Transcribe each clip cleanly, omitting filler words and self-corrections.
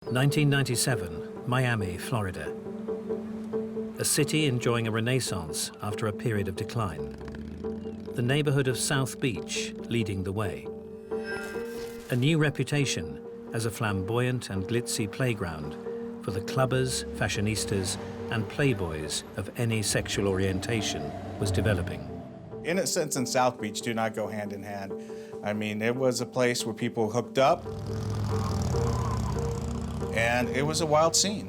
1997, Miami, Florida. A city enjoying a renaissance after a period of decline. The neighborhood of South Beach leading the way. A new reputation as a flamboyant and glitzy playground for the clubbers, fashionistas, and playboys of any sexual orientation was developing. Innocence and South Beach do not go hand in hand. I mean, it was a place where people hooked up, and it was a wild scene.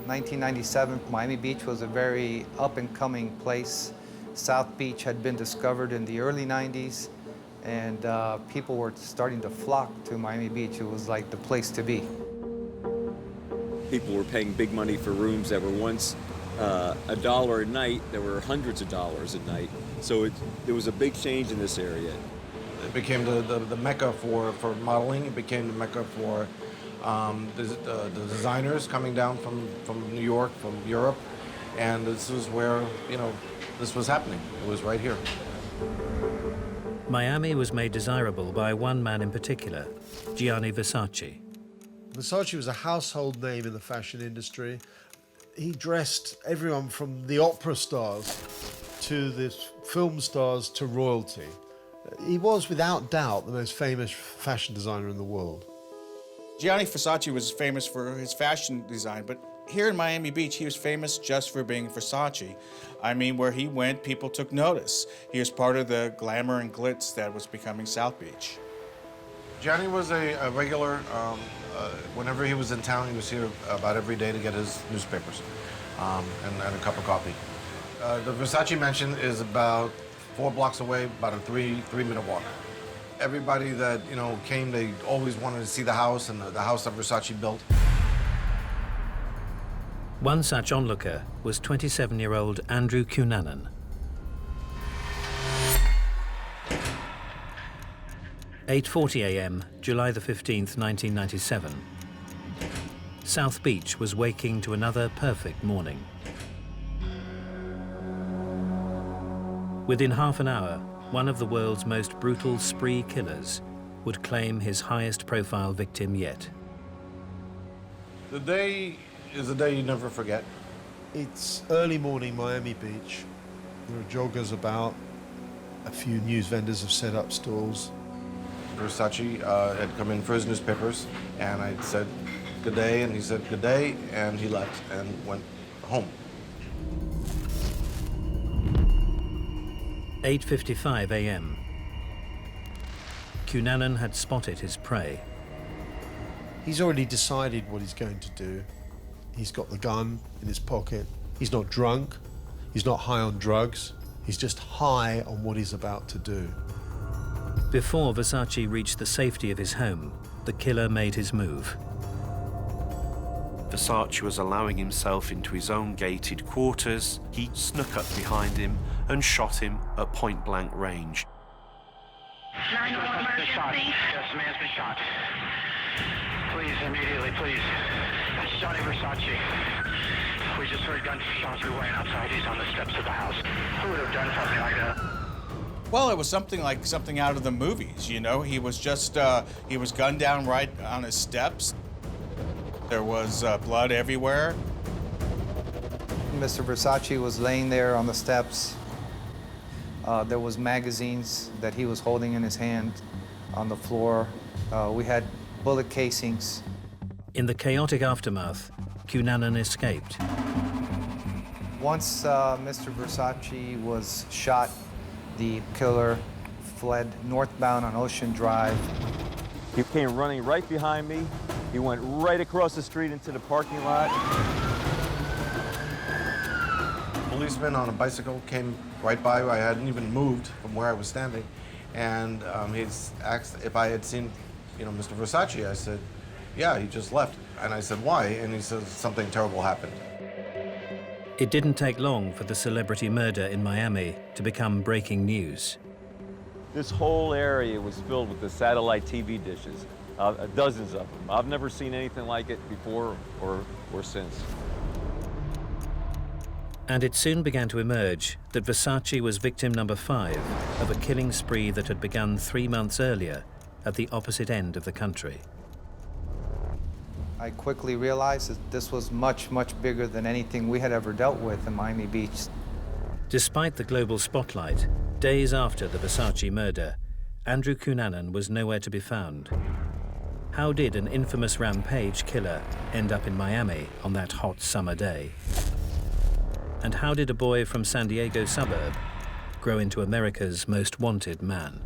1997, Miami Beach was a very up-and-coming place. South Beach had been discovered in the early 90s, and people were starting to flock to Miami Beach. It was like the place to be. People were paying big money for rooms that were once $1 a night. There were hundreds of dollars a night. So there was a big change in this area. It became the mecca for modeling. It became the mecca for the designers coming down from New York, from Europe. And this was where, this was happening. It was right here. Miami was made desirable by one man in particular, Gianni Versace. Versace was a household name in the fashion industry. He dressed everyone from the opera stars to the film stars to royalty. He was, without doubt, the most famous fashion designer in the world. Gianni Versace was famous for his fashion design, but here in Miami Beach, he was famous just for being Versace. I mean, where he went, people took notice. He was part of the glamour and glitz that was becoming South Beach. Gianni was a regular. Whenever he was in town, he was here about every day to get his newspapers and a cup of coffee. The Versace mansion is about 4 blocks away, about a three-minute walk. Everybody that came, they always wanted to see the house and the house that Versace built. One such onlooker was 27-year-old Andrew Cunanan. (8:40 a.m., July the 15th, 1997. South Beach was waking to another perfect morning. Within half an hour, one of the world's most brutal spree killers would claim his highest profile victim yet. The day is a day you never forget. It's early morning, Miami Beach. There are joggers about. A few news vendors have set up stalls. Versace had come in for his newspapers, and I said, good day, and he said, good day, and he left and went home. 8:55 a.m. Cunanan had spotted his prey. He's already decided what he's going to do. He's got the gun in his pocket. He's not drunk. He's not high on drugs. He's just high on what he's about to do. Before Versace reached the safety of his home, the killer made his move. Versace was allowing himself into his own gated quarters. He snuck up behind him and shot him at point-blank range. 911 emergency. Yes, the man's been shot. Please, immediately, please. That's Gianni Versace. We just heard gunshots. We went outside. He's on the steps of the house. Who would have done something like that? Well, it was something out of the movies, He was just, he was gunned down right on his steps. There was blood everywhere. Mr. Versace was laying there on the steps. There was magazines that he was holding in his hand on the floor. We had bullet casings. In the chaotic aftermath, Cunanan escaped. Once Mr. Versace was shot, the killer fled northbound on Ocean Drive. He came running right behind me. He went right across the street into the parking lot. A policeman on a bicycle came right by. I hadn't even moved from where I was standing. And he asked if I had seen, Mr. Versace. I said, yeah, he just left. And I said, why? And he said, something terrible happened. It didn't take long for the celebrity murder in Miami to become breaking news. This whole area was filled with the satellite TV dishes, dozens of them. I've never seen anything like it before or since. And it soon began to emerge that Versace was victim number 5 of a killing spree that had begun 3 months earlier at the opposite end of the country. I quickly realized that this was much, much bigger than anything we had ever dealt with in Miami Beach. Despite the global spotlight, days after the Versace murder, Andrew Cunanan was nowhere to be found. How did an infamous rampage killer end up in Miami on that hot summer day? And how did a boy from San Diego suburb grow into America's most wanted man?